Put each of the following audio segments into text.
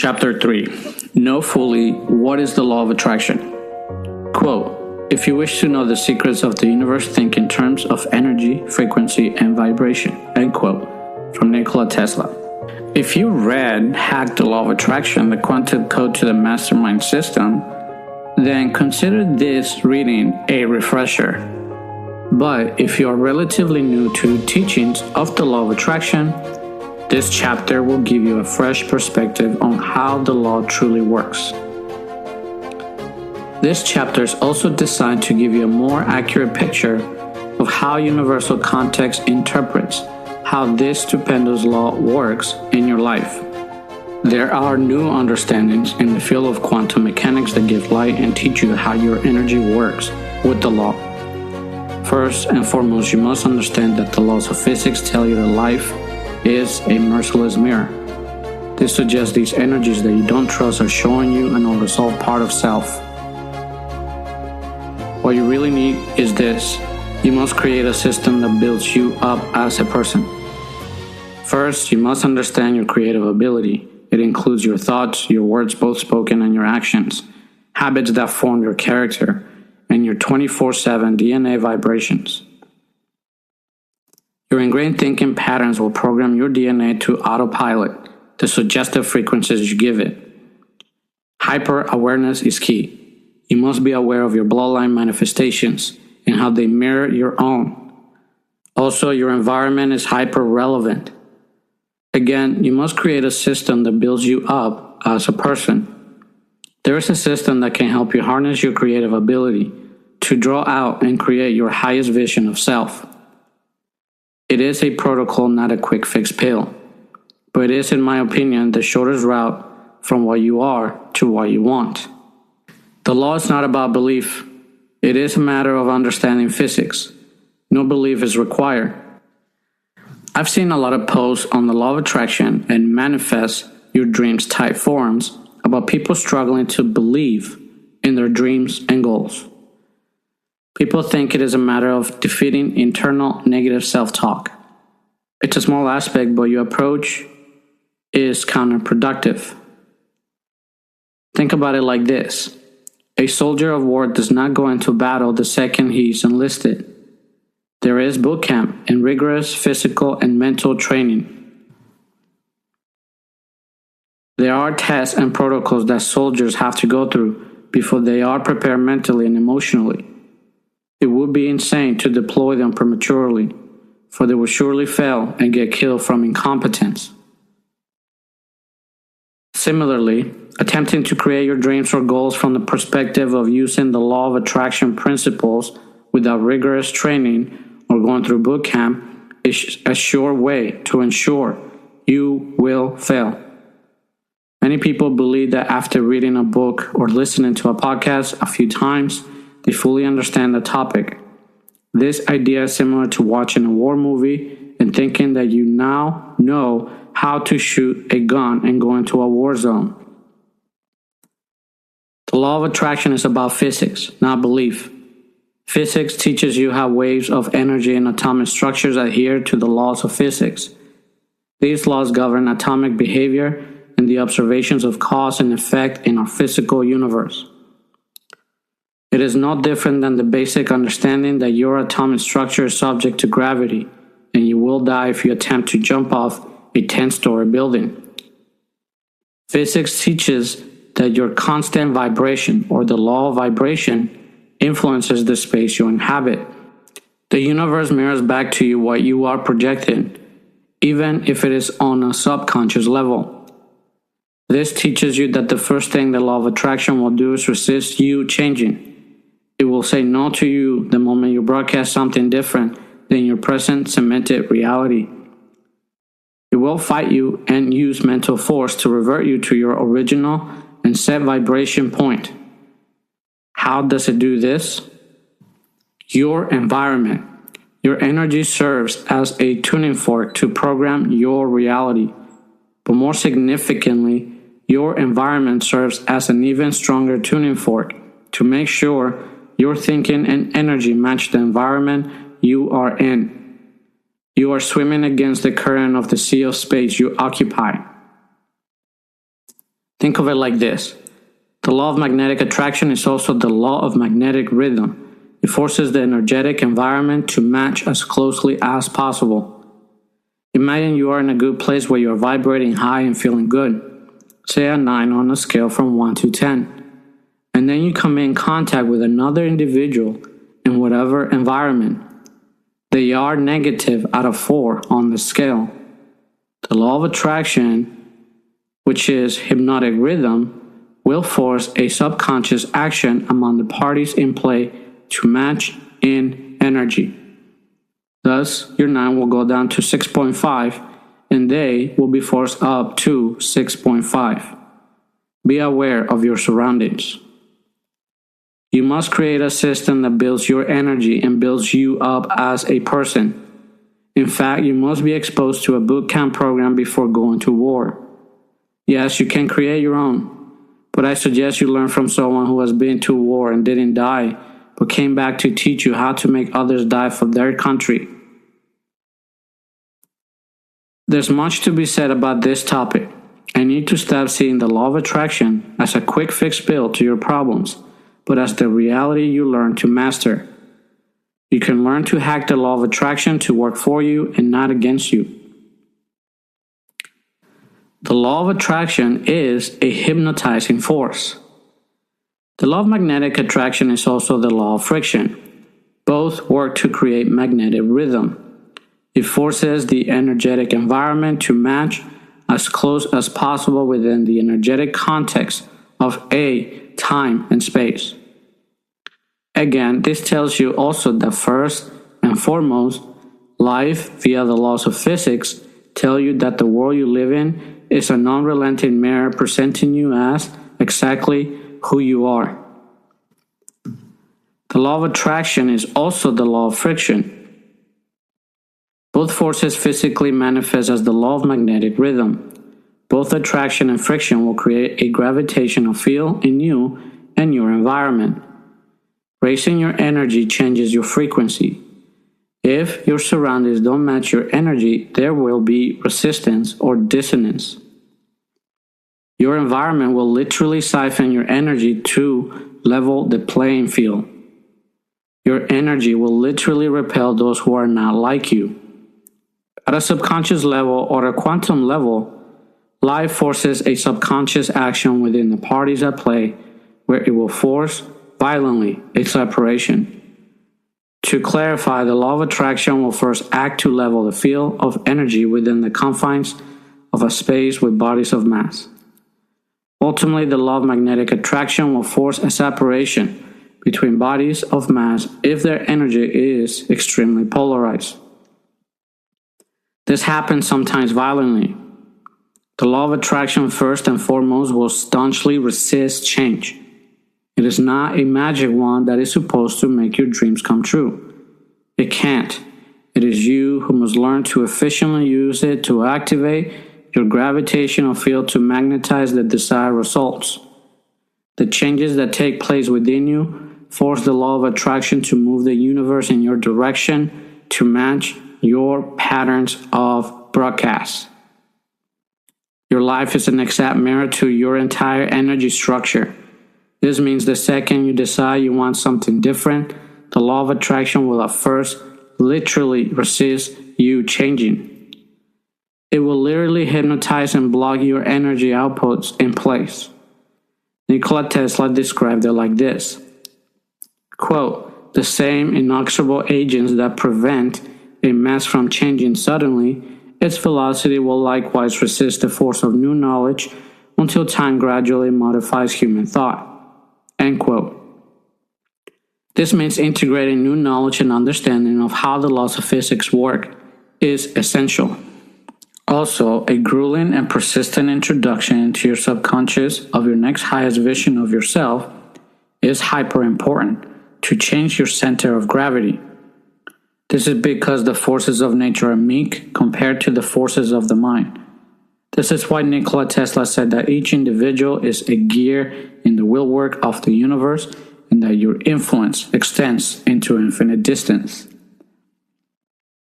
Chapter 3. Know fully what is the law of attraction. Quote, if you wish to know the secrets of the universe, think in terms of energy, frequency, and vibration. End quote. From Nikola Tesla. If you read Hack the Law of Attraction, the quantum code to the mastermind system, then consider this reading a refresher. But if you are relatively new to teachings of the law of attraction, this chapter will give you a fresh perspective on how the law truly works. This chapter is also designed to give you a more accurate picture of how universal context interprets how this stupendous law works in your life. There are new understandings in the field of quantum mechanics that give light and teach you how your energy works with the law. First and foremost, you must understand that the laws of physics tell you that life is a merciless mirror. This suggests these energies that you don't trust are showing you an unresolved part of self. What you really need is this. You must create a system that builds you up as a person. First, you must understand your creative ability. It includes your thoughts, your words both spoken, and your actions, habits that form your character, and your 24/7 DNA vibrations. Your ingrained thinking patterns will program your DNA to autopilot the suggestive frequencies you give it. Hyper-awareness is key. You must be aware of your bloodline manifestations and how they mirror your own. Also, your environment is hyper-relevant. Again, you must create a system that builds you up as a person. There is a system that can help you harness your creative ability to draw out and create your highest vision of self. It is a protocol, not a quick fix pill, but it is, in my opinion, the shortest route from what you are to what you want. The law is not about belief. It is a matter of understanding physics. No belief is required. I've seen a lot of posts on the law of attraction and manifest your dreams type forums about people struggling to believe in their dreams and goals. People think it is a matter of defeating internal negative self-talk. It's a small aspect, but your approach is counterproductive. Think about it like this. A soldier of war does not go into battle the second he's enlisted. There is boot camp and rigorous physical and mental training. There are tests and protocols that soldiers have to go through before they are prepared mentally and emotionally. It would be insane to deploy them prematurely, for they will surely fail and get killed from incompetence. Similarly, attempting to create your dreams or goals from the perspective of using the law of attraction principles without rigorous training or going through boot camp is a sure way to ensure you will fail. Many people believe that after reading a book or listening to a podcast a few times, they fully understand the topic. This idea is similar to watching a war movie and thinking that you now know how to shoot a gun and go into a war zone. The law of attraction is about physics, not belief. Physics teaches you how waves of energy and atomic structures adhere to the laws of physics. These laws govern atomic behavior and the observations of cause and effect in our physical universe. It is no different than the basic understanding that your atomic structure is subject to gravity, and you will die if you attempt to jump off a 10-story building. Physics teaches that your constant vibration, or the law of vibration, influences the space you inhabit. The universe mirrors back to you what you are projecting, even if it is on a subconscious level. This teaches you that the first thing the law of attraction will do is resist you changing. It will say no to you the moment you broadcast something different than your present cemented reality. It will fight you and use mental force to revert you to your original and set vibration point. How does it do this? Your environment. Your energy serves as a tuning fork to program your reality. But more significantly, your environment serves as an even stronger tuning fork to make sure your thinking and energy match the environment you are in. You are swimming against the current of the sea of space you occupy. Think of it like this. The law of magnetic attraction is also the law of magnetic rhythm. It forces the energetic environment to match as closely as possible. Imagine you are in a good place where you are vibrating high and feeling good, say a 9 on a scale from 1 to 10. And then you come in contact with another individual in whatever environment. They are negative out of 4 on the scale. The law of attraction, which is hypnotic rhythm, will force a subconscious action among the parties in play to match in energy. Thus, your 9 will go down to 6.5 and they will be forced up to 6.5. Be aware of your surroundings. You must create a system that builds your energy and builds you up as a person. In fact, you must be exposed to a boot camp program before going to war. Yes, you can create your own, but I suggest you learn from someone who has been to war and didn't die, but came back to teach you how to make others die for their country. There's much to be said about this topic. I need to stop seeing the law of attraction as a quick fix pill to your problems, but as the reality you learn to master. You can learn to hack the law of attraction to work for you and not against you. The law of attraction is a hypnotizing force. The law of magnetic attraction is also the law of friction. Both work to create magnetic rhythm. It forces the energetic environment to match as close as possible within the energetic context of time and space. Again, this tells you also that first and foremost, life via the laws of physics tell you that the world you live in is a non-relenting mirror presenting you as exactly who you are. The law of attraction is also the law of friction. Both forces physically manifest as the law of magnetic rhythm. Both attraction and friction will create a gravitational field in you and your environment. Raising your energy changes your frequency. If your surroundings don't match your energy, there will be resistance or dissonance. Your environment will literally siphon your energy to level the playing field. Your energy will literally repel those who are not like you. At a subconscious level or a quantum level, life forces a subconscious action within the parties at play where it will force violently a separation. To clarify, the law of attraction will first act to level the field of energy within the confines of a space with bodies of mass. Ultimately, the law of magnetic attraction will force a separation between bodies of mass if their energy is extremely polarized. This happens sometimes violently. The law of attraction first and foremost will staunchly resist change. It is not a magic wand that is supposed to make your dreams come true. It can't. It is you who must learn to efficiently use it to activate your gravitational field to magnetize the desired results. The changes that take place within you force the law of attraction to move the universe in your direction to match your patterns of broadcast. Your life is an exact mirror to your entire energy structure. This means the second you decide you want something different, the law of attraction will at first literally resist you changing. It will literally hypnotize and block your energy outputs in place. Nikola Tesla described it like this. Quote, "The same inexorable agents that prevent a mass from changing suddenly, its velocity will likewise resist the force of new knowledge until time gradually modifies human thought." End quote. This means integrating new knowledge and understanding of how the laws of physics work is essential. Also, a grueling and persistent introduction into your subconscious of your next highest vision of yourself is hyper important to change your center of gravity. This is because the forces of nature are meek compared to the forces of the mind. This is why Nikola Tesla said that each individual is a gear in the wheelwork of the universe and that your influence extends into infinite distance.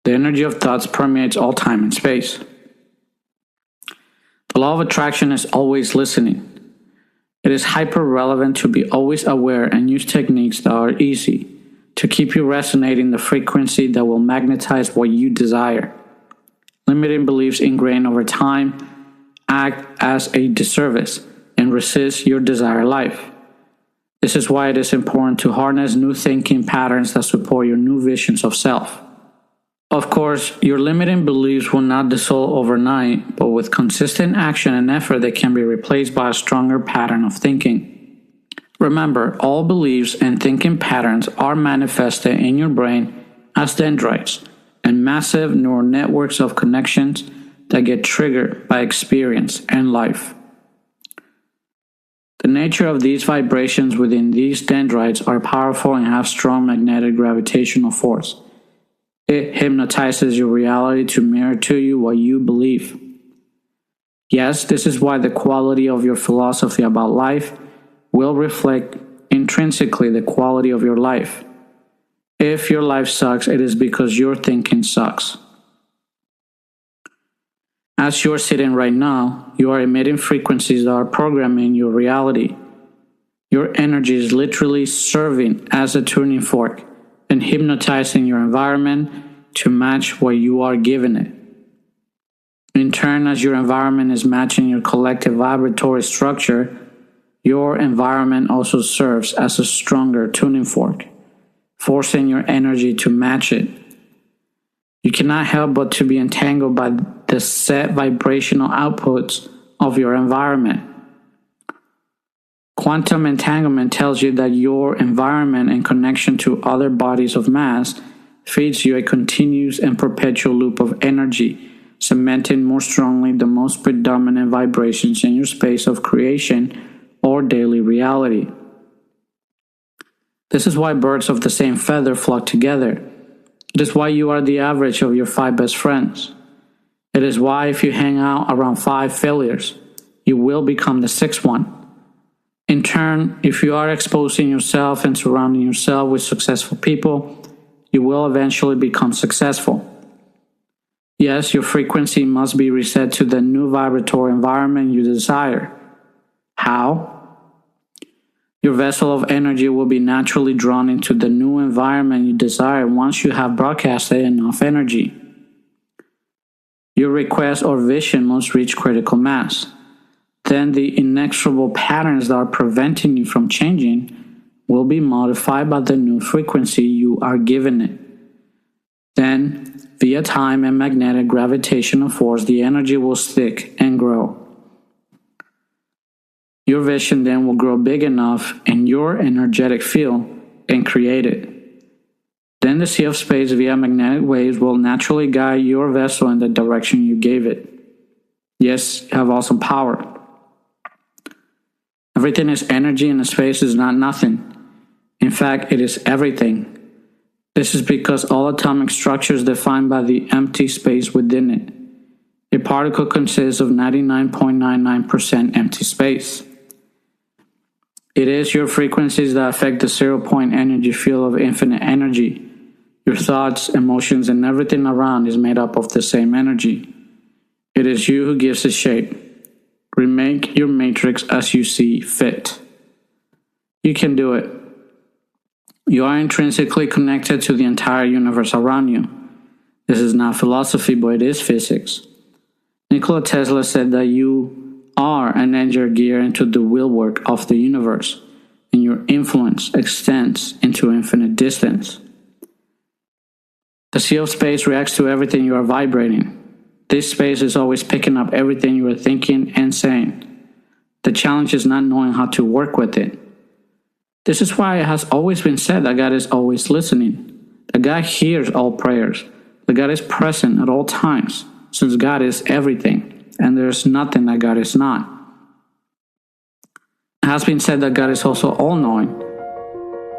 The energy of thoughts permeates all time and space. The law of attraction is always listening. It is hyper relevant to be always aware and use techniques that are easy to keep you resonating the frequency that will magnetize what you desire. Limiting beliefs ingrained over time act as a disservice and resist your desired life. This is why it is important to harness new thinking patterns that support your new visions of self. Of course, your limiting beliefs will not dissolve overnight, but with consistent action and effort, they can be replaced by a stronger pattern of thinking. Remember, all beliefs and thinking patterns are manifested in your brain as dendrites and massive neural networks of connections that get triggered by experience and life. The nature of these vibrations within these dendrites are powerful and have strong magnetic gravitational force. It hypnotizes your reality to mirror to you what you believe. Yes, this is why the quality of your philosophy about life will reflect intrinsically the quality of your life. If your life sucks, it is because your thinking sucks. As you're sitting right now, you are emitting frequencies that are programming your reality. Your energy is literally serving as a tuning fork and hypnotizing your environment to match what you are giving it. In turn, as your environment is matching your collective vibratory structure, your environment also serves as a stronger tuning fork, forcing your energy to match it. You cannot help but to be entangled by the set vibrational outputs of your environment. Quantum entanglement tells you that your environment and connection to other bodies of mass feeds you a continuous and perpetual loop of energy, cementing more strongly the most predominant vibrations in your space of creation or daily reality. This is why birds of the same feather flock together. It is why you are the average of your 5 best friends. It is why if you hang out around 5 failures, you will become the 6th one. In turn, if you are exposing yourself and surrounding yourself with successful people, you will eventually become successful. Yes, your frequency must be reset to the new vibratory environment you desire. How? Your vessel of energy will be naturally drawn into the new environment you desire once you have broadcasted enough energy. Your request or vision must reach critical mass. Then the inexorable patterns that are preventing you from changing will be modified by the new frequency you are giving it. Then, via time and magnetic gravitational force, the energy will stick and grow. Your vision then will grow big enough in your energetic field and create it. Then the sea of space via magnetic waves will naturally guide your vessel in the direction you gave it. Yes, you have awesome power. Everything is energy and the space is not nothing. In fact, it is everything. This is because all atomic structure is defined by the empty space within it. A particle consists of 99.99% empty space. It is your frequencies that affect the 0-point energy field of infinite energy. Your thoughts, emotions, and everything around is made up of the same energy. It is you who gives it shape. Remake your matrix as you see fit. You can do it. You are intrinsically connected to the entire universe around you. This is not philosophy, but it is physics. Nikola Tesla said that you are an engineer gear into the wheelwork of the universe, and your influence extends into infinite distance. The sea of space reacts to everything you are vibrating. This space is always picking up everything you are thinking and saying. The challenge is not knowing how to work with it. This is why it has always been said that God is always listening, that God hears all prayers, that God is present at all times, since God is everything, and there is nothing that God is not. It has been said that God is also all-knowing.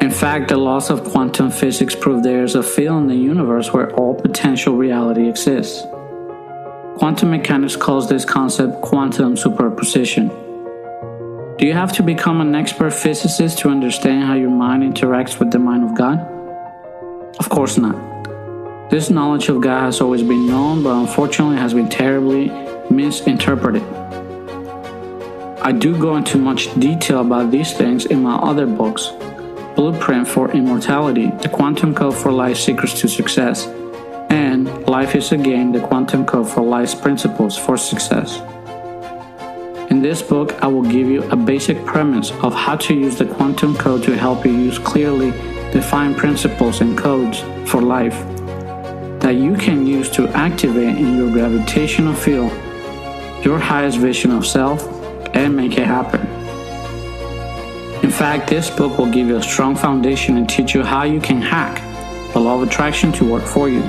In fact, the laws of quantum physics prove there is a field in the universe where all potential reality exists. Quantum mechanics calls this concept quantum superposition. Do you have to become an expert physicist to understand how your mind interacts with the mind of God? Of course not. This knowledge of God has always been known, but unfortunately has been terribly misinterpreted. I do go into much detail about these things in my other books: Blueprint for Immortality, The Quantum Code for Life's Secrets to Success, and Life is a Game, The Quantum Code for Life's Principles for Success. In this book, I will give you a basic premise of how to use the quantum code to help you use clearly defined principles and codes for life that you can use to activate in your gravitational field your highest vision of self and make it happen. In fact, this book will give you a strong foundation and teach you how you can hack the law of attraction to work for you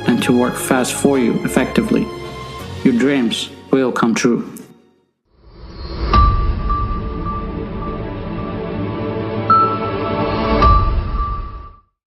and to work fast for you effectively. Your dreams will come true.